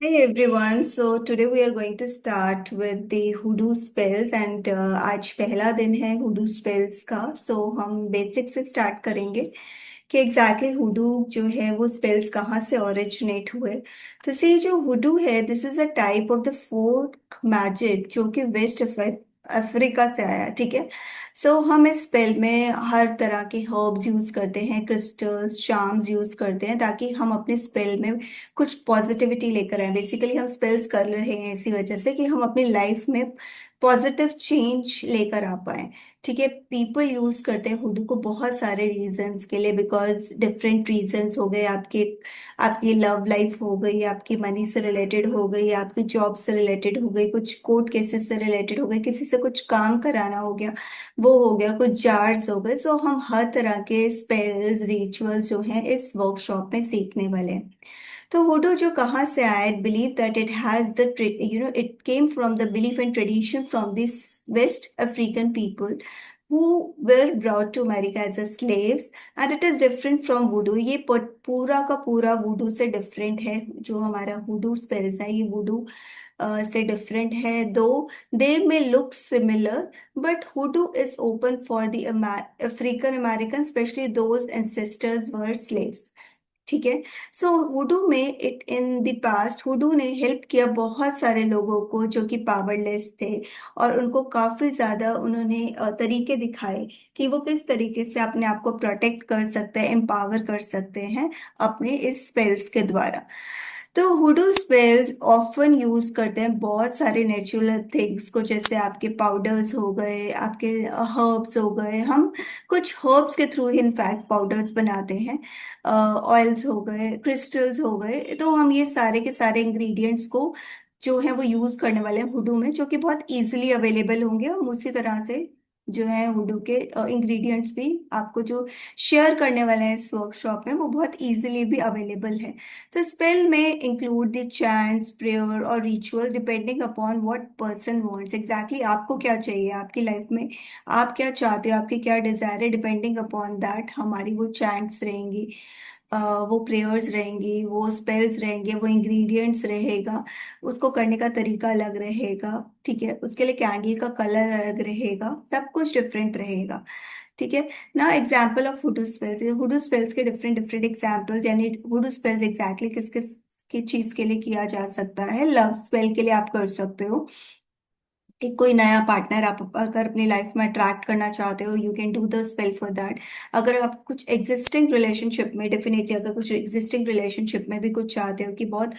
Hey everyone, so today we are going to start with the hoodoo spells and आज पहला दिन है hoodoo spells का। so हम बेसिक से स्टार्ट करेंगे कि एग्जैक्टली हुडू जो है वो स्पेल्स कहाँ से ओरिजिनेट हुए। तो से जो हुडू है this is a type of the folk magic जो कि वेस्ट अफ्रीका से आया, ठीक है। हम इस स्पेल में हर तरह के हर्ब्स यूज करते हैं, क्रिस्टल्स चार्म्स यूज करते हैं ताकि हम अपने स्पेल में कुछ पॉजिटिविटी लेकर आए। बेसिकली हम स्पेल्स कर रहे हैं इसी वजह से कि हम अपनी लाइफ में पॉजिटिव चेंज लेकर आ पाए, ठीक है। पीपल यूज करते हैं हुडू को बहुत सारे रीजंस के लिए, बिकॉज डिफरेंट रीजंस हो गए। आपके आपकी लव लाइफ हो गई, आपकी मनी से रिलेटेड हो गई, आपकी जॉब से रिलेटेड हो गई, कुछ कोर्ट केसेस से रिलेटेड हो गए, किसी से कुछ काम कराना हो गया, वो हो गया, कुछ जार्स हो गए। हम हर तरह के स्पेल्स रिचुअल्स जो हैं इस वर्कशॉप में सीखने वाले हैं। तो हुडू जो कहाँ से आया, I believe that it has the it came from the belief and tradition from this west African people who were brought to America as a slaves, and it is different from voodoo। ये पूरा का पूरा वुडू से different है। जो हमारा हुडू spells है ये वुडू से डिफरेंट है। Though they may look similar, but hoodoo is open for the African American, specially those ancestors were slaves, ठीक है। हुडू में it in the past hoodoo ने हेल्प किया बहुत सारे लोगों को जो कि पावरलेस थे, और उनको काफी ज्यादा उन्होंने तरीके दिखाए कि वो किस तरीके से अपने आप को प्रोटेक्ट कर सकते हैं, एम्पावर कर सकते हैं अपने इस स्पेल्स के द्वारा। तो हुडू स्पेल्स ऑफन यूज करते हैं बहुत सारे नेचुरल थिंग्स को, जैसे आपके पाउडर्स हो गए, आपके हर्ब्स हो गए। हम कुछ हर्ब्स के थ्रू इनफैक्ट पाउडर्स बनाते हैं, ऑयल्स हो गए, क्रिस्टल्स हो गए। तो हम ये सारे के सारे इंग्रेडिएंट्स को जो है वो यूज करने वाले हैं हुडू में, जो कि बहुत इजीली अवेलेबल होंगे। हम उसी तरह से जो है हुडू के इंग्रेडिएंट्स भी आपको जो शेयर करने वाले हैं इस वर्कशॉप में वो बहुत इजीली भी अवेलेबल है। तो स्पेल में इंक्लूड द चैंट्स, प्रेयर और ritual depending upon what person wants. Exactly आपको क्या चाहिए आपकी लाइफ में, आप क्या चाहते हो, आपके क्या डिजायर है, डिपेंडिंग अपॉन दैट हमारी वो चैंट्स रहेंगी, वो प्रेयर्स रहेंगी, वो स्पेल्स रहेंगे, वो इंग्रेडिएंट्स रहेगा, उसको करने का तरीका अलग रहेगा, ठीक है। उसके लिए कैंडल का कलर अलग रहेगा, सब कुछ डिफरेंट रहेगा, ठीक है ना। एग्जाम्पल ऑफ हुडू स्पेल्स, हुडू स्पेल्स के डिफरेंट डिफरेंट एग्जाम्पल्स, यानी हुडू स्पेल्स एग्जैक्टली किस किस की चीज के लिए किया जा सकता है। लव स्पेल के लिए आप कर सकते हो कि कोई नया पार्टनर आप अगर अपनी लाइफ में अट्रैक्ट करना चाहते हो, you can do the spell for that. अगर आप कुछ एग्जिस्टिंग रिलेशनशिप में, डेफिनेटली अगर कुछ एग्जिस्टिंग रिलेशनशिप में भी कुछ चाहते हो कि बहुत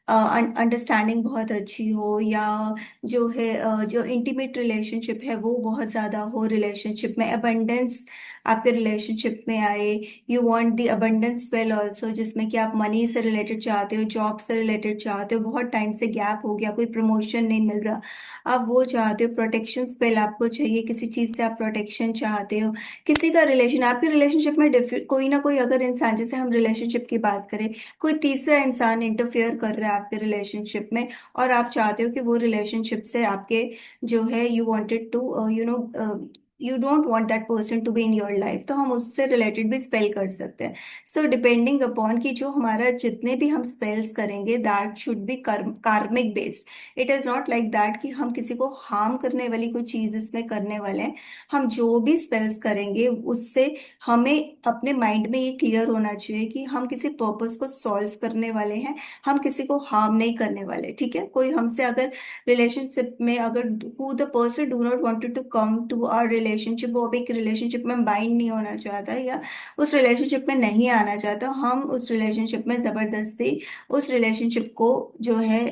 अंडरस्टैंडिंग बहुत अच्छी हो, या जो है जो इंटीमेट रिलेशनशिप है वो बहुत ज़्यादा हो, रिलेशनशिप में अबंडेंस आपके रिलेशनशिप में आए, you want the abundance spell also, जिसमें कि आप मनी से रिलेटेड चाहते हो, जॉब से रिलेटेड चाहते हो, बहुत टाइम से गैप हो गया, कोई प्रमोशन नहीं मिल रहा, आप वो चाहते हो। प्रोटेक्शन स्पेल आपको चाहिए, किसी चीज़ से आप प्रोटेक्शन चाहते हो, किसी का रिलेशन आपके रिलेशनशिप में कोई ना कोई अगर इंसान, जैसे हम रिलेशनशिप की बात करें, कोई तीसरा इंसान इंटरफेयर कर रहा है आपके रिलेशनशिप में, और आप चाहते हो कि वो रिलेशनशिप से आपके जो है you wanted to you don't want that person to be in your life, तो हम उससे रिलेटेड भी स्पेल कर सकते हैं। डिपेंडिंग अपॉन कि जो हमारा जितने भी हम स्पेल्स करेंगे दैट शुड बी कार्मिक based. It is not like that कि हम किसी को हार्म करने वाली कोई चीज इसमें करने वाले हैं। हम जो भी स्पेल्स करेंगे उससे हमें अपने माइंड में ये क्लियर होना चाहिए कि हम किसी पर्पस को सॉल्व करने वाले हैं, हम किसी को हार्म नहीं करने वाले, ठीक है। कोई हमसे अगर रिलेशनशिप में अगर who the person do not wanted to come to our relationship, वो अब एक रिलेशनशिप में बाइंड नहीं होना चाहता या उस रिलेशनशिप में नहीं आना चाहता, हम उस रिलेशनशिप में जबरदस्ती उस रिलेशनशिप को जो है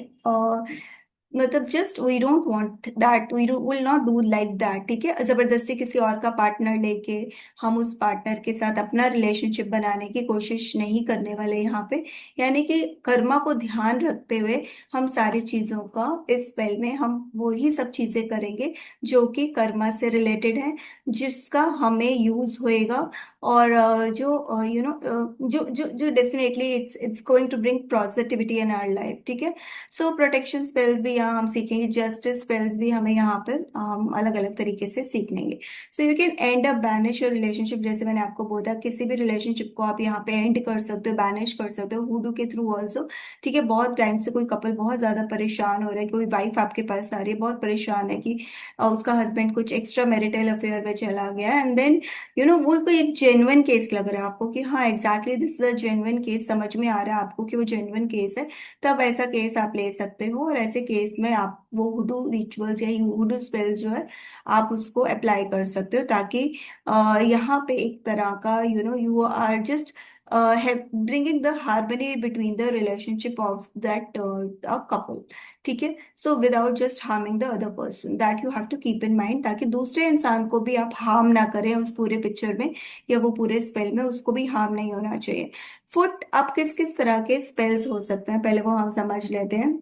मतलब just we don't want that, we will not do like that, ठीक है। जबरदस्ती किसी और का पार्टनर लेके हम उस पार्टनर के साथ अपना रिलेशनशिप बनाने की कोशिश नहीं करने वाले यहाँ पे। यानी कि कर्मा को ध्यान रखते हुए हम सारी चीजों का इस स्पेल में हम वही सब चीजें करेंगे जो कि कर्मा से रिलेटेड है, जिसका हमें यूज होएगा, और जो जो जो जो definitely it's it's going to bring positivity in our life, ठीक है। प्रोटेक्शन स्पेल्स भी यहाँ हम सीखेंगे जस्ट स्पेल्स भी हमें यहाँ पर हम अलग अलग तरीके से सीख लेंगे। So you can and up banish your relationship, जैसे मैंने आपको बोला किसी भी रिलेशनशिप को आप यहाँ पे एंड कर सकते हो, बैनिश कर सकते हो हुडू के थ्रू ऑल्सो। ठीक है, बहुत टाइम से कोई कपल बहुत ज्यादा परेशान हो रहा है, कोई वाइफ आपके पास आ रही है बहुत परेशान है कि उसका हस्बैंड कुछ एक्स्ट्रा मैरिटल अफेयर में चला गया, एंड देन वो कोई एक जेन्युइन केस लग रहा है आपको कि हाँ exactly this is a genuine case, समझ में आ रहा है आपको कि वो जेन्युइन केस है, तब ऐसा केस आप ले सकते हो। और ऐसे केस में आप वो हुडू रिचुअल्स या हुडू स्पेल्स जो है आप उसको अप्लाई कर सकते हो, ताकि यहाँ पे एक तरह का you are just bringing the harmony between the relationship of that couple. ठीक है, so without just harming the other person, that you have to keep in mind, ताकि दूसरे इंसान को भी आप हार्म ना करें उस पूरे पिक्चर में या वो पूरे स्पेल में, उसको भी हार्म नहीं होना चाहिए। फुट, अब किस किस तरह के स्पेल्स हो सकते हैं पहले वो हम समझ लेते हैं।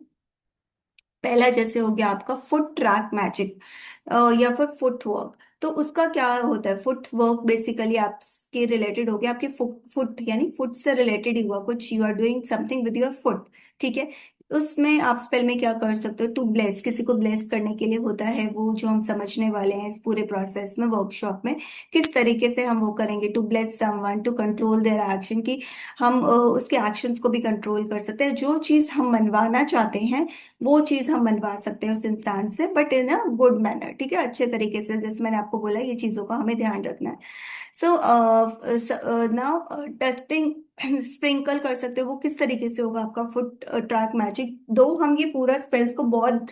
पहला जैसे हो गया आपका फुट ट्रैक मैजिक या फिर फुट वर्क। तो उसका क्या होता है, फुट वर्क बेसिकली आपके रिलेटेड हो गया आपके फुट फुट यानी फुट से रिलेटेड ही हुआ कुछ, you are doing something with your foot. ठीक है, उसमें आप स्पेल में क्या कर सकते हो, टू ब्लेस, किसी को ब्लेस करने के लिए होता है वो, जो हम समझने वाले हैं इस पूरे प्रोसेस में वर्कशॉप में, किस तरीके से हम वो करेंगे, to bless someone, to control their action, की हम उसके एक्शंस को भी कंट्रोल कर सकते हैं, जो चीज हम मनवाना चाहते हैं वो चीज हम मनवा सकते हैं उस इंसान से, but in a good manner. ठीक है, अच्छे तरीके से, जैसे मैंने आपको बोला ये चीजों का हमें ध्यान रखना है। सो नाउ टेस्टिंग स्प्रिंकल कर सकते हो, वो किस तरीके से होगा आपका फुट ट्रैक मैजिक, दो हम ये पूरा स्पेल्स को बहुत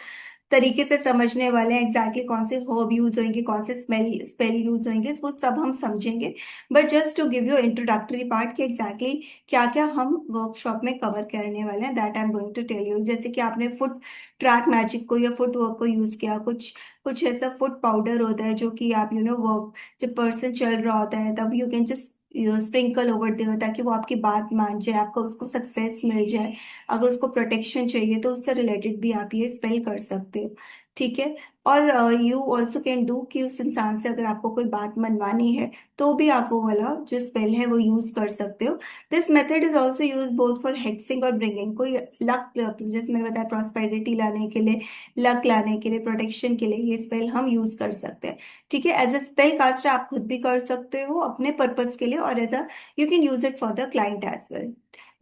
तरीके से समझने वाले हैं, एग्जैक्टली कौन से हर्ब यूज होंगे, कौन से स्मेल स्पेल यूज होंगे, वो सब हम समझेंगे। But just to give you introductory part कि एग्जैक्टली क्या क्या हम वर्कशॉप में कवर करने वाले हैं, that I am going to tell you. जैसे कि आपने फुट ट्रैक मैजिक को या फुट वर्क को यूज किया, कुछ कुछ ऐसा फुट पाउडर होता है जो कि आप वर्क, जब पर्सन चल रहा होता है तब you can just sprinkle over there, ताकि वो आपकी बात मान जाए, आपको उसको सक्सेस मिल जाए। अगर उसको प्रोटेक्शन चाहिए तो उससे रिलेटेड भी आप ये स्पेल कर सकते हो। ठीक है, और यू ऑल्सो कैन डू कि उस इंसान से अगर आपको कोई बात मनवानी है तो भी आप वो वाला जो स्पेल है वो यूज कर सकते हो। This method is also use both for hexing और ब्रिंगिंग, कोई लक, जैसे मैंने बताया प्रॉस्पेरिटी लाने के लिए, लक लाने के लिए, प्रोटेक्शन के लिए ये स्पेल हम यूज कर सकते हैं। ठीक है, एज अ स्पेल कास्टर आप खुद भी कर सकते हो अपने पर्पस के लिए, और as a you can use it for the client as well.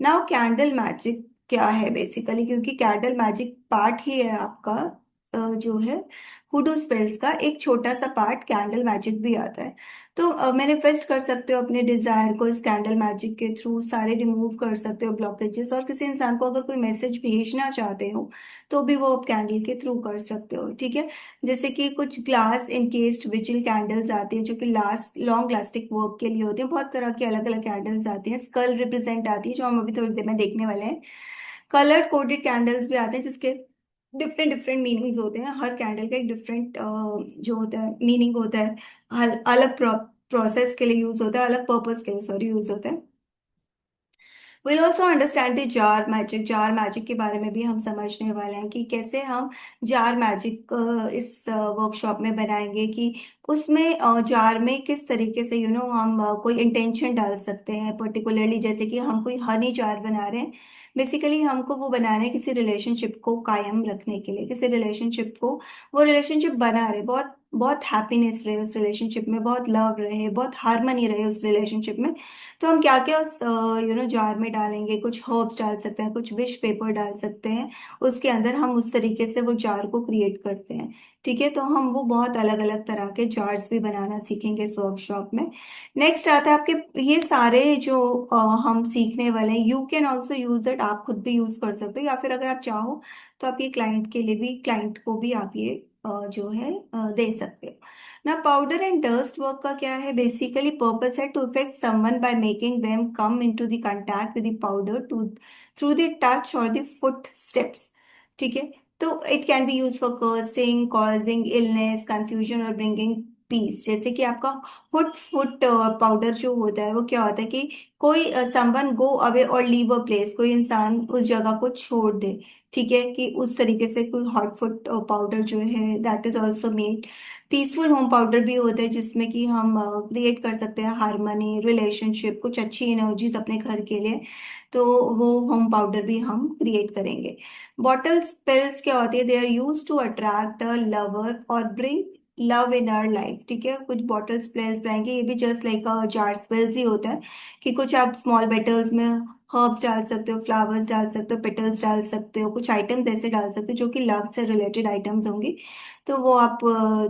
Now candle magic क्या है बेसिकली, क्योंकि कैंडल मैजिक पार्ट ही है आपका जो है हुडू स्पेल्स का, एक छोटा सा पार्ट कैंडल मैजिक भी आता है। तो मैनिफेस्ट कर सकते हो अपने डिजायर को इस कैंडल मैजिक के थ्रू, सारे रिमूव कर सकते हो ब्लॉकेजेस, और किसी इंसान को अगर कोई मैसेज भेजना चाहते हो तो भी वो आप कैंडल के थ्रू कर सकते हो। ठीक है, जैसे कि कुछ ग्लास इनकेस्ड विजिल कैंडल्स आती है जो कि लास्ट लॉन्ग लास्टिक वर्क के लिए होती है, बहुत तरह की अलग अलग कैंडल्स आती हैं, स्कल रिप्रेजेंट आती है जो हम अभी थोड़ी देर में देखने वाले हैं। कलर्ड कोडेड कैंडल्स भी आते हैं जिसके डिफरेंट डिफरेंट मीनिंग्स होते हैं, हर कैंडल का एक डिफरेंट जो होता है मीनिंग होता है, अलग प्रोसेस के लिए यूज होता है, अलग पर्पस के लिए सॉरी यूज होता है। Will also understand the jar magic, jar magic के बारे में भी हम समझने वाले हैं कि कैसे हम जार मैजिक इस वर्कशॉप में बनाएंगे, कि उसमें जार में किस तरीके से हम कोई इंटेंशन डाल सकते हैं पर्टिकुलरली, जैसे कि हम कोई हनी जार बना रहे हैं, बेसिकली हमको वो बनाना है किसी रिलेशनशिप को कायम रखने के लिए, किसी रिलेशनशिप को, वो रिलेशनशिप बना रहे, बहुत बहुत हैप्पीनेस रहे उस रिलेशनशिप में, बहुत लव रहे, बहुत हार्मनी रहे उस रिलेशनशिप में। तो हम क्या क्या उस जार में डालेंगे, कुछ हर्ब्स डाल सकते हैं, कुछ विश पेपर डाल सकते हैं उसके अंदर, हम उस तरीके से वो जार को क्रिएट करते हैं। ठीक है, तो हम वो बहुत अलग अलग तरह के जार्स भी बनाना सीखेंगे इस वर्कशॉप में। नेक्स्ट आता है आपके ये सारे जो हम सीखने वाले हैं, you can also use it, आप खुद भी यूज कर सकते हो, या फिर अगर आप चाहो तो आप ये क्लाइंट के लिए भी, क्लाइंट को भी आप ये जो है दे सकते हो ना। पाउडर एंड डस्ट वर्क का क्या है, बेसिकली पर्पस है to effect someone by making them come into the contact with the powder to through the touch और द फुट स्टेप्स। ठीक है, तो it can be use for cursing, causing illness, confusion और bringing peace. जैसे कि आपका hood foot powder जो होता है वो क्या होता है कि कोई समवन गो अवे और लीव अ प्लेस, कोई इंसान उस जगह को छोड़ दे। ठीक है, कि उस तरीके से कोई हॉट फुट पाउडर जो है that is also made. Peaceful home powder भी होता है जिसमें कि हम क्रिएट कर सकते हैं हार्मनी, रिलेशनशिप, कुछ अच्छी एनर्जीज अपने घर के लिए। तो वो होम पाउडर भी हम क्रिएट करेंगे। बॉटल स्पेल्स क्या होती है, they are use to attract a lover और bring love in our life. ठीक है, कुछ बॉटल स्पेल्स बनाएंगे, ये भी जस्ट लाइक जार स्पेल्स ही होता है कि कुछ आप स्मॉल बेटल्स में हर्ब्स डाल सकते हो, फ्लावर्स डाल सकते हो, पेटल्स डाल सकते हो, कुछ आइटम्स ऐसे डाल सकते हो जो कि लव से रिलेटेड आइटम्स होंगी। तो वो आप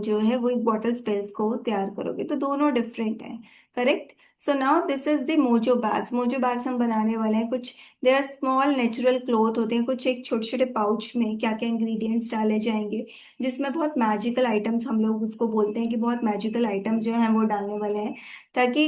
जो है वो एक बॉटल स्पेल्स को तैयार करोगे। तो दोनों डिफरेंट हैं। Correct. So now this is the mojo bags. Mojo bags हम बनाने वाले हैं कुछ। They are small natural cloth होते हैं कुछ, एक छोटे छोटे पाउच में क्या क्या इंग्रेडिएंट्स डाले जाएंगे, जिसमें बहुत मैजिकल आइटम्स, हम लोग उसको बोलते हैं कि बहुत मैजिकल आइटम्स जो है वो डालने वाले हैं, ताकि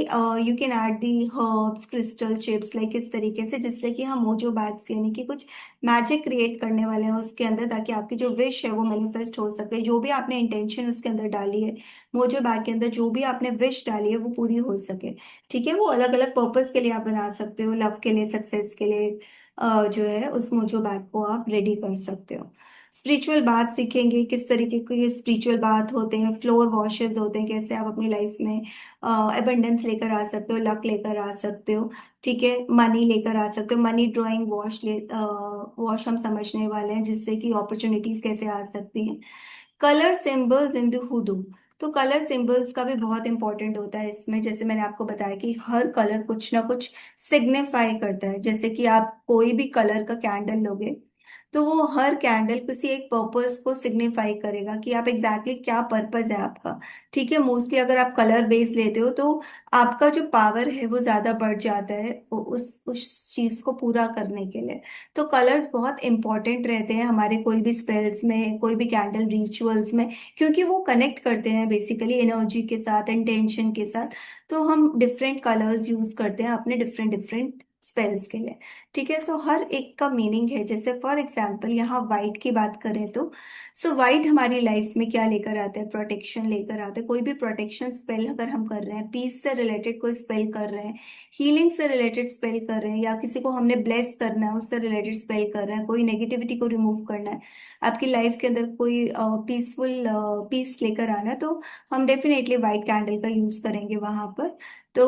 you can add the herbs, crystal chips, like इस तरीके से, जिससे कि हम मोजो बैग्स यानी कि कुछ मैजिक क्रिएट करने वाले हैं उसके अंदर, ताकि आपकी जो विश है वो मैनिफेस्ट हो सके। जो भी आपने इंटेंशन उसके अंदर डाली है, मोजो बैग के अंदर जो भी आपने विश डाली है वो पूरी हो सके। ठीक है, वो अलग अलग पर्पस के लिए आप बना सकते हो, लव के लिए, सक्सेस के लिए, जो है उस मोजो बैग को आप रेडी कर सकते हो। स्पिरिचुअल बात सीखेंगे, किस तरीके के ये स्पिरिचुअल बात होते हैं, फ्लोर वॉशेस होते हैं, कैसे आप अपनी लाइफ में अबंडेंस लेकर आ सकते हो, लक लेकर आ सकते हो। ठीक है, मनी लेकर आ सकते हो, मनी ड्राइंग वॉश हम समझने वाले हैं, जिससे कि अपॉर्चुनिटीज कैसे आ सकती हैं। Colour symbols in the hoodoo. तो कलर सिंबल्स का भी बहुत इंपॉर्टेंट होता है इसमें। जैसे मैंने आपको बताया कि हर कलर कुछ ना कुछ सिग्निफाई करता है। जैसे कि आप कोई भी कलर का कैंडल लोगे तो वो हर कैंडल किसी एक पर्पस को सिग्निफाई करेगा कि आप एग्जैक्टली क्या पर्पस है आपका। ठीक है, मोस्टली अगर आप कलर बेस लेते हो तो आपका जो पावर है वो ज्यादा बढ़ जाता है उस चीज को पूरा करने के लिए। तो कलर्स बहुत इंपॉर्टेंट रहते हैं हमारे कोई भी स्पेल्स में, कोई भी कैंडल रिचुअल्स में, क्योंकि वो कनेक्ट करते हैं बेसिकली एनर्जी के साथ, इंटेंशन के साथ। तो हम डिफरेंट कलर्स यूज करते हैं अपने डिफरेंट डिफरेंट स्पेल्स के लिए। ठीक है, सो हर एक का मीनिंग है। जैसे फॉर एग्जाम्पल यहाँ वाइट की बात करें तो, सो वाइट हमारी लाइफ में क्या लेकर आता है, प्रोटेक्शन लेकर आता है। कोई भी प्रोटेक्शन स्पेल अगर हम कर रहे हैं, पीस से रिलेटेड कोई स्पेल कर रहे हैं, हीलिंग से रिलेटेड स्पेल कर रहे हैं, या किसी को हमने ब्लेस करना है उससे रिलेटेड स्पेल कर रहे हैं, कोई नेगेटिविटी को रिमूव करना है, आपकी लाइफ के अंदर कोई पीसफुल पीस लेकर आना है, तो हम डेफिनेटली वाइट कैंडल का यूज करेंगे वहां पर। तो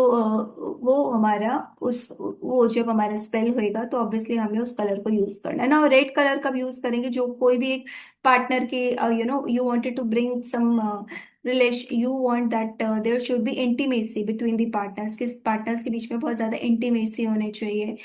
वो हमारा उस वो जब हमारा स्पेल होएगा तो ऑब्वियसली हमने उस कलर को यूज करना है ना। रेड कलर का भी यूज करेंगे, जो कोई भी एक पार्टनर के you wanted to bring some relation, you want that there should be intimacy between the partners, के पार्टनर्स के बीच में बहुत ज्यादा इंटीमेसी होनी चाहिए।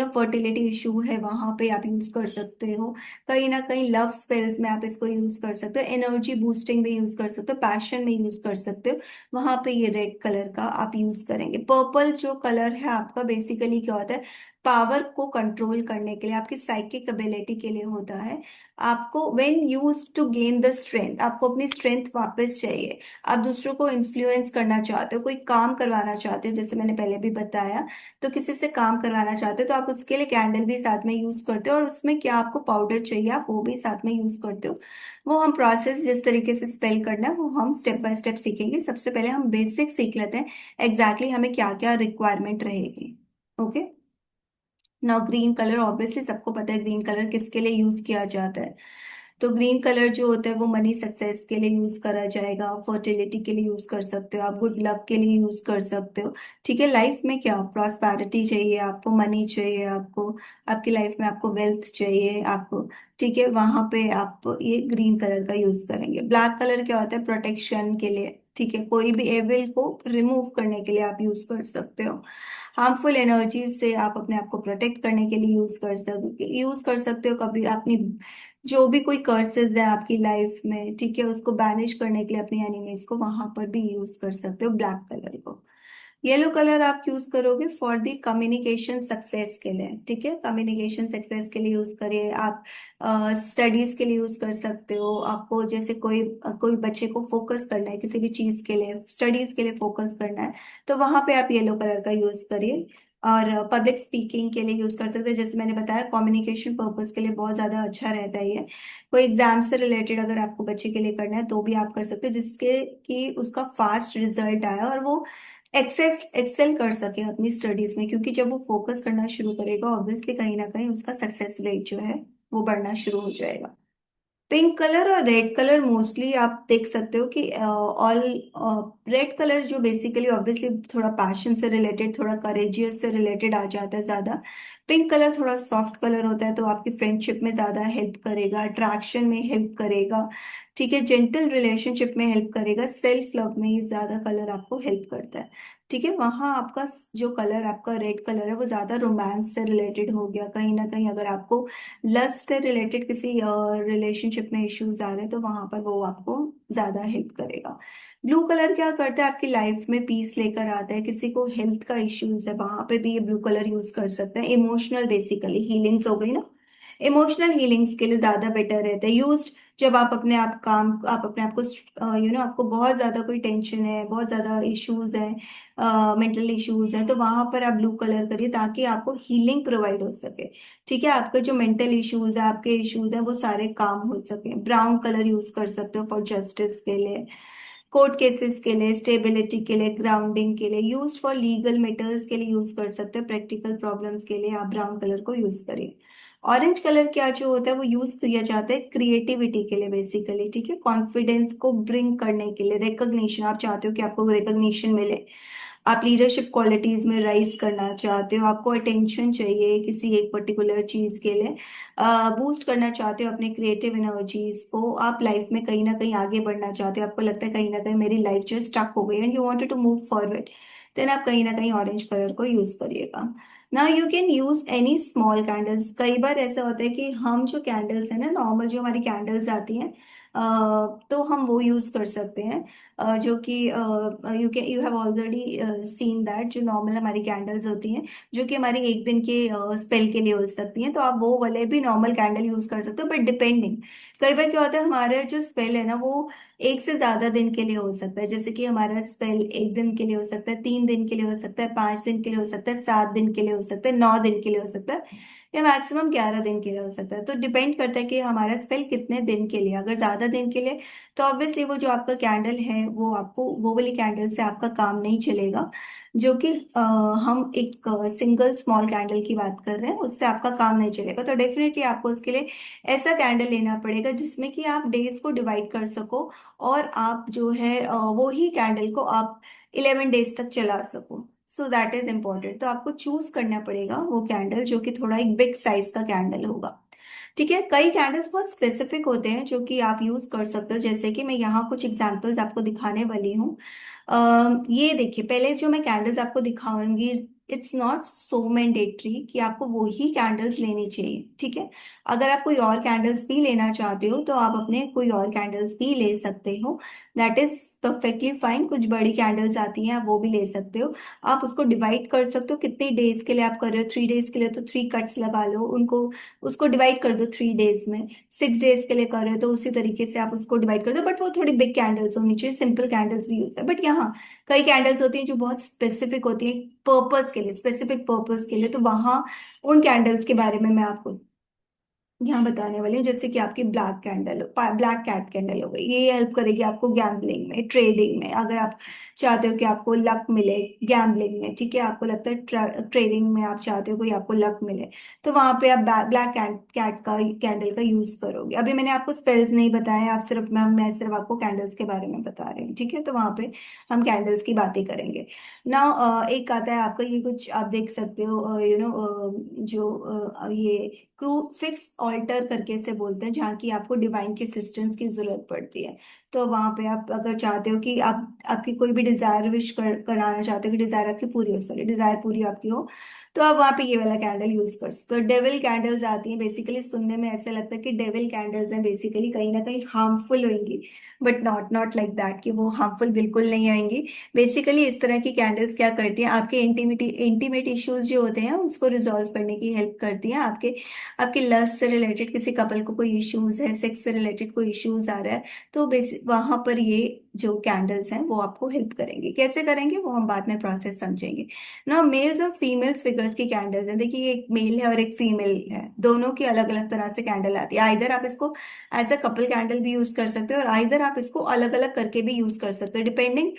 फर्टिलिटी इशू है वहां पे आप यूज कर सकते हो। कहीं ना कहीं लव स्पेल्स में आप इसको यूज कर सकते हो, एनर्जी बूस्टिंग में यूज कर सकते हो, पैशन में यूज कर सकते हो। वहां पे ये रेड कलर का आप यूज करेंगे। पर्पल जो कलर है आपका बेसिकली क्या होता है, पावर को कंट्रोल करने के लिए, आपकी साइकिक एबिलिटी के लिए होता है। आपको when use to gain the strength, आपको अपनी स्ट्रेंथ वापस चाहिए, आप दूसरों को इन्फ्लुएंस करना चाहते हो, कोई काम करवाना चाहते हो, जैसे मैंने पहले भी बताया। तो किसी से काम करवाना चाहते हो तो आप उसके लिए कैंडल भी साथ में यूज करते हो, और उसमें क्या आपको पाउडर चाहिए आप वो भी साथ में यूज करते हो। वो हम प्रोसेस जिस तरीके से स्पेल करना है वो हम स्टेप बाय स्टेप सीखेंगे। सबसे पहले हम बेसिक सीख लेते हैं एग्जैक्टली हमें क्या क्या रिक्वायरमेंट रहेगी। Okay. Now green colour, obviously सबको पता है ग्रीन कलर किसके लिए यूज किया जाता है। तो ग्रीन कलर जो होता है वो मनी सक्सेस के लिए यूज करा जाएगा, फर्टिलिटी के लिए यूज कर सकते हो आप, गुड लक के लिए यूज कर सकते हो। ठीक है, लाइफ में क्या प्रॉस्पेरिटी चाहिए आपको, मनी चाहिए आपको, आपकी लाइफ में आपको वेल्थ चाहिए आपको। ठीक है, वहां पे आप ये ग्रीन कलर का यूज करेंगे। ब्लैक कलर क्या होता है, प्रोटेक्शन के लिए। ठीक है, कोई भी एविल को रिमूव करने के लिए आप यूज कर सकते हो। हार्मफुल एनर्जी से आप अपने आप को प्रोटेक्ट करने के लिए यूज कर सकते हो। कभी अपनी जो भी कोई कर्सेस है आपकी लाइफ में, ठीक है, उसको बैनिश करने के लिए अपनी एनिमीज को वहां पर भी यूज कर सकते हो ब्लैक कलर को। येलो कलर आप यूज करोगे फॉर द कम्युनिकेशन सक्सेस के लिए। ठीक है, कम्युनिकेशन सक्सेस के लिए यूज करिए आप। स्टडीज के लिए यूज कर सकते हो। आपको जैसे कोई कोई बच्चे को फोकस करना है किसी भी चीज के लिए, स्टडीज के लिए फोकस करना है, तो वहां पे आप येलो कलर का यूज करिए। और पब्लिक स्पीकिंग के लिए यूज कर सकते हैं, जैसे मैंने बताया कम्युनिकेशन पर्पस के लिए बहुत ज्यादा अच्छा रहता है ये। कोई एग्जाम से रिलेटेड अगर आपको बच्चे के लिए करना है तो भी आप कर सकते हो, जिसके कि उसका फास्ट रिजल्ट आया और वो एक्सेल कर सके अपनी स्टडीज में, क्योंकि जब वो फोकस करना शुरू करेगा ऑब्वियसली कहीं ना कहीं उसका सक्सेस रेट जो है वो बढ़ना शुरू हो जाएगा। पिंक कलर और रेड कलर मोस्टली आप देख सकते हो कि ऑल रेड कलर जो बेसिकली ऑब्वियसली थोड़ा पैशन से रिलेटेड, थोड़ा करेजियस से रिलेटेड आ जाता है ज्यादा। पिंक कलर थोड़ा सॉफ्ट कलर होता है, तो आपकी फ्रेंडशिप में ज्यादा हेल्प करेगा, अट्रैक्शन में हेल्प करेगा, ठीक है, जेंटल रिलेशनशिप में हेल्प करेगा, सेल्फ लव में ये ज्यादा कलर आपको हेल्प करता है। ठीक है, वहां आपका जो कलर आपका रेड कलर है वो ज्यादा रोमांस से रिलेटेड हो गया कहीं ना कहीं, अगर आपको लस्ट से रिलेटेड किसी रिलेशनशिप में इश्यूज आ रहे हैं तो वहां पर वो आपको ज्यादा हेल्प करेगा। ब्लू कलर क्या करता है, आपकी लाइफ में पीस लेकर आता है, किसी को हेल्थ का इश्यूज है वहां पे भी ये ब्लू कलर यूज कर सकते हैं, इमोशनल बेसिकली हीलिंग्स हो गई ना, इमोशनल हीलिंग्स के लिए ज्यादा बेटर रहता है यूज। जब आप अपने आप काम आप अपने आप को आपको बहुत ज्यादा कोई टेंशन है, बहुत ज्यादा इश्यूज है, मेंटल इश्यूज है, तो वहां पर आप ब्लू कलर करिए ताकि आपको हीलिंग प्रोवाइड हो सके। ठीक है, आपके जो मेंटल इश्यूज है, आपके इश्यूज हैं, वो सारे काम हो सके। ब्राउन कलर यूज कर सकते हो फॉर जस्टिस के लिए, कोर्ट केसेस के लिए, स्टेबिलिटी के लिए, ग्राउंडिंग के लिए, यूज फॉर लीगल मैटर्स के लिए यूज कर सकते हो, प्रैक्टिकल प्रॉब्लम्स के लिए आप ब्राउन कलर को यूज करिए। ऑरेंज कलर क्या जो होता है वो यूज किया जाता है क्रिएटिविटी के लिए बेसिकली, ठीक है, कॉन्फिडेंस को ब्रिंग करने के लिए, रिकग्निशन, आप चाहते हो कि आपको रिकग्निशन मिले, आप लीडरशिप क्वालिटीज में राइज करना चाहते हो, आपको अटेंशन चाहिए किसी एक पर्टिकुलर चीज के लिए, बूस्ट करना चाहते हो अपने क्रिएटिव एनर्जीज को, आप लाइफ में कहीं ना कहीं आगे बढ़ना चाहते हो, आपको लगता है कहीं ना कहीं मेरी लाइफ जो स्टक हो गई and you wanted to move forward, then आप कहीं ना कहीं ऑरेंज कलर को यूज करिएगा। ना you can use any small candles. कई बार ऐसा होता है कि हम जो कैंडल्स है ना, नॉर्मल जो हमारी कैंडल्स आती हैं, तो हम वो यूज कर सकते हैं, जो कि you have already seen that, जो नॉर्मल हमारी कैंडल्स होती हैं जो कि हमारी एक दिन के स्पेल के लिए हो सकती हैं, तो आप वो वाले भी नॉर्मल कैंडल यूज कर सकते हो, बट डिपेंडिंग। कई बार क्या होता है हमारा जो स्पेल है ना वो एक से ज्यादा दिन के लिए हो सकता है, जैसे कि हमारा स्पेल एक दिन के लिए हो सकता है, 3 दिन के लिए हो सकता है, 5 दिन के लिए हो सकता है, 7 दिन के लिए हो सकता है, 9 दिन के लिए हो सकता है, या मैक्सिमम 11 दिन के लिए हो सकता है। तो डिपेंड करता है कि हमारा स्पेल कितने दिन के लिए, अगर ज्यादा दिन के लिए तो ऑब्वियसली वो जो आपका कैंडल है वो आपको वो वाली कैंडल से आपका काम नहीं चलेगा, जो कि हम एक सिंगल स्मॉल कैंडल की बात कर रहे हैं, उससे आपका काम नहीं चलेगा। तो डेफिनेटली आपको उसके लिए ऐसा कैंडल लेना पड़ेगा जिसमें कि आप डेज को डिवाइड कर सको, और आप जो है वो ही कैंडल को आप 11 डेज तक चला सको। सो दैट इज इम्पोर्टेंट, तो आपको चूज करना पड़ेगा वो कैंडल जो कि थोड़ा एक बिग साइज का कैंडल होगा। ठीक है, कई कैंडल्स बहुत स्पेसिफिक होते हैं जो कि आप यूज कर सकते हो, जैसे कि मैं यहाँ कुछ एग्जांपल्स आपको दिखाने वाली हूँ। ये देखिए, पहले जो मैं कैंडल्स आपको दिखाऊंगी, इट्स नॉट सो मैंडेटरी कि आपको वो ही कैंडल्स लेनी चाहिए, ठीक है। अगर आप कोई और कैंडल्स भी लेना चाहते हो तो आप अपने कोई और कैंडल्स भी ले सकते हो, दैट इज परफेक्टली फाइन। कुछ बड़ी कैंडल्स आती हैं, आप वो भी ले सकते हो। आप उसको डिवाइड कर सकते हो, कितने डेज के लिए आप कर रहे हो, 3 डेज के लिए तो 3 कट्स लगा लो उनको, उसको डिवाइड कर दो 3 डेज में। 6 डेज के लिए कर रहे हो तो उसी तरीके से आप उसको डिवाइड कर दो, बट वो थोड़ी बिग कैंडल्स होनी चाहिए, सिंपल कैंडल्स भी यूज है, बट यहाँ कई कैंडल्स होती हैं जो बहुत स्पेसिफिक होती हैं पर्पस के लिए, स्पेसिफिक पर्पस के लिए, तो वहां उन कैंडल्स के बारे में मैं आपको यहाँ बताने वाली हूँ। जैसे कि आपकी black candle, black cat candle हो गई, ये हेल्प करेगी आपको गैम्बलिंग में, ट्रेडिंग में, अगर आप चाहते हो कि आपको लक मिले गैम्बलिंग में, ठीक है, आपको लगता है ट्रेडिंग में आप चाहते हो कोई आपको लक मिले, तो वहां पे आप ब्लैक कैट का कैंडल का यूज करोगे। अभी मैंने आपको स्पेल्स नहीं बताए, आप सिर्फ मैं सिर्फ आपको कैंडल्स के बारे में बता रही हूँ, ठीक है, तो वहां पे हम कैंडल्स की बातें करेंगे ना। एक आता है आपका, ये कुछ आप देख सकते हो, जो ये क्रू फिक्स ऑल्टर करके से बोलते हैं, जहाँ की आपको डिवाइन की असिस्टेंस की जरूरत पड़ती है। तो वहां पे आप अगर चाहते हो कि आप आपकी कोई भी डिजायर कराना चाहते हो कि डिजायर आपकी पूरी हो, सॉरी डिजायर पूरी आपकी हो, तो आप वहां पे ये वाला कैंडल यूज कर सकते हो। डेविल कैंडल्स आती हैं, बेसिकली सुनने में ऐसा लगता है कि डेविल कैंडल्स हैं बेसिकली कहीं ना कहीं हार्मफुल होंगी, but not not like that, कि वो हार्मफुल बिल्कुल नहीं आएंगी। बेसिकली इस तरह की कैंडल्स क्या करती हैं, आपके इंटीमेट इश्यूज जो होते हैं उसको रिजॉल्व करने की हेल्प करती हैं, आपके आपकी लस्ट से रिलेटेड किसी कपल को कोई इश्यूज है, सेक्स से रिलेटेड कोई इश्यूज आ रहा है, तो बेसिक वहां पर ये जो कैंडल्स हैं वो आपको हेल्प करेंगे। कैसे करेंगे वो हम बाद में प्रोसेस समझेंगे ना। मेल्स और फीमेल्स फिगर्स की कैंडल्स हैं, देखिए एक मेल है और एक फीमेल है, दोनों की अलग अलग तरह से कैंडल आती है। आइदर आप इसको एज अ कपल कैंडल भी यूज कर सकते हो और आइदर आप इसको अलग अलग करके भी यूज कर सकते हो, डिपेंडिंग।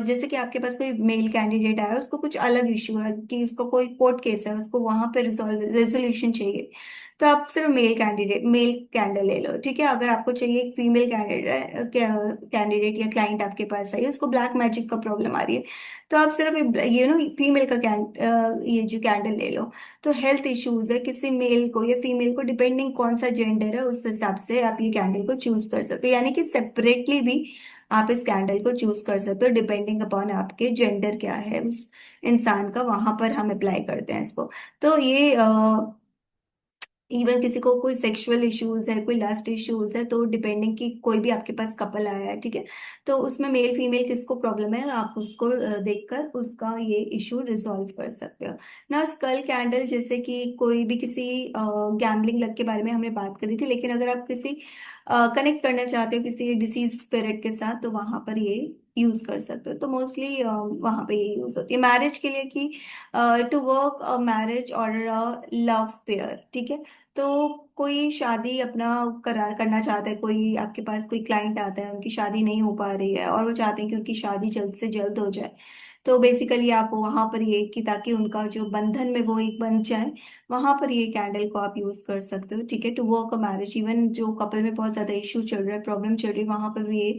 जैसे कि आपके पास कोई मेल कैंडिडेट आया, उसको कुछ अलग इश्यू है कि उसको कोई कोर्ट केस है, उसको वहां पे रिजॉल्व रेजोल्यूशन चाहिए, तो आप सिर्फ मेल कैंडल ले लो, ठीक है। अगर आपको चाहिए एक फीमेल कैंडिडेट या क्लाइंट आपके पास आई है, उसको ब्लैक मैजिक का प्रॉब्लम आ रही है, तो आप सिर्फ फीमेल का ये जो कैंडल ले लो। तो हेल्थ इश्यूज है किसी मेल को या फीमेल को, डिपेंडिंग कौन सा जेंडर है उस हिसाब से आप ये कैंडल को चूज कर सकते हो, यानी कि सेपरेटली भी आप इस कैंडल को चूज कर सकते हो, डिपेंडिंग अपॉन आपके जेंडर क्या है उस इंसान का, वहां पर हम अप्लाई करते हैं इसको। तो ये इवन किसी को कोई सेक्सुअल इश्यूज है, कोई लास्ट इश्यूज है, तो डिपेंडिंग कि कोई भी आपके पास कपल आया है, ठीक है, तो उसमें मेल फीमेल किसको प्रॉब्लम है, आप उसको देखकर उसका ये इशू रिजॉल्व कर सकते हो ना। स्कल कैंडल, जैसे कि कोई भी किसी गैम्बलिंग लक के बारे में हमने बात करी थी, लेकिन अगर आप किसी कनेक्ट करना चाहते हो किसी डिसीज स्पिरिट के साथ, तो वहां पर ये यूज कर सकते हो। तो मोस्टली वहां पे ये यूज होती है मैरिज के लिए, कि टू वर्क अ मैरिज और लव पेयर, ठीक है। तो कोई शादी अपना करार करना चाहता है, कोई आपके पास कोई क्लाइंट आता है, उनकी शादी नहीं हो पा रही है और वो चाहते हैं कि उनकी शादी जल्द से जल्द हो जाए, तो बेसिकली आप वहां पर ये कि ताकि उनका जो बंधन में वो एक बन जाए, वहां पर ये कैंडल को आप यूज कर सकते हो, ठीक है। To work a marriage, even जो कपल में बहुत ज्यादा इशू चल रहा है, प्रॉब्लम चल रही है, वहां पर भी ये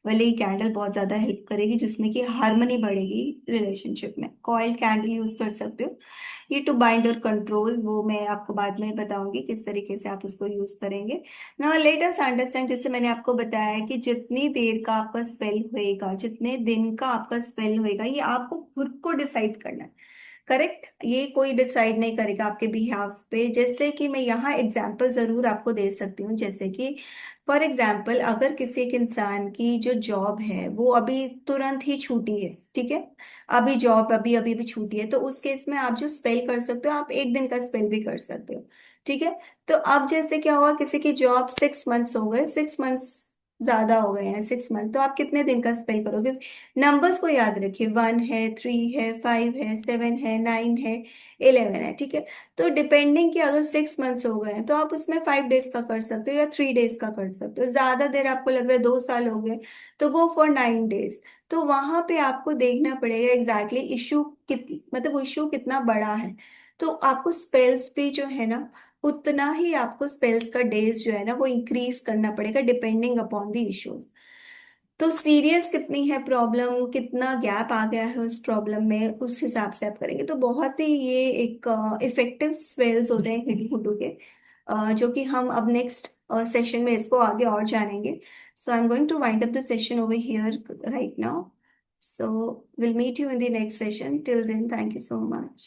वाली कैंडल बहुत ज्यादा हेल्प करेगी, जिसमें कि हार्मनी बढ़ेगी रिलेशनशिप में। कॉइल कैंडल यूज कर सकते हो, ये टू बाइंड और कंट्रोल, वो मैं आपको बाद में बताऊंगी किस तरीके से आप उसको यूज करेंगे ना। लेट अस अंडरस्टैंड, जैसे मैंने आपको बताया है कि जितनी देर का आपका स्पेल होएगा, जितने दिन का आपका स्पेल होएगा, ये आपको खुद को डिसाइड करना है, करेक्ट। ये कोई डिसाइड नहीं करेगा आपके बिहाफ पे। जैसे कि मैं यहाँ एग्जांपल जरूर आपको दे सकती हूँ, जैसे कि फॉर एग्जांपल अगर किसी एक इंसान की जो जॉब है वो अभी तुरंत ही छूटी है, ठीक है, अभी जॉब अभी अभी भी छूटी है, तो उस केस में आप जो स्पेल कर सकते हो, आप एक दिन का स्पेल भी कर सकते हो, ठीक है। तो अब जैसे क्या हुआ, किसी की जॉब 6 मंथ्स हो गए, 6 मंथ्स ज्यादा हो गए हैं, 6 मंथ, तो आप कितने दिन का स्पेल करोगे। नंबर्स को याद रखिए, 1 है, 3 है, 5 है, 7 है, 9 है, 11 है, ठीक है। तो डिपेंडिंग कि अगर 6 मंथ्स हो गए हैं, तो आप उसमें 5 डेज का कर सकते हो या 3 डेज का कर सकते हो। ज्यादा देर आपको लग रहा है 2 साल हो गए, तो गो फॉर 9 डेज। तो वहां पे आपको देखना पड़ेगा एग्जैक्टली इशू मतलब इशू कितना बड़ा है, तो आपको स्पेल्स भी जो है ना, उतना ही आपको स्पेल्स का डेज जो है ना वो इंक्रीज करना पड़ेगा, डिपेंडिंग अपॉन द इश्यूज। तो सीरियस कितनी है प्रॉब्लम, कितना गैप आ गया है उस प्रॉब्लम में, उस हिसाब से आप करेंगे। तो बहुत ही ये एक इफेक्टिव स्पेल्स होते हैं हिडू हुडू के, जो कि हम अब नेक्स्ट सेशन में इसको आगे और जानेंगे। So I am going to wind up the session over here right now. So will meet you in the next session, till then thank you so much.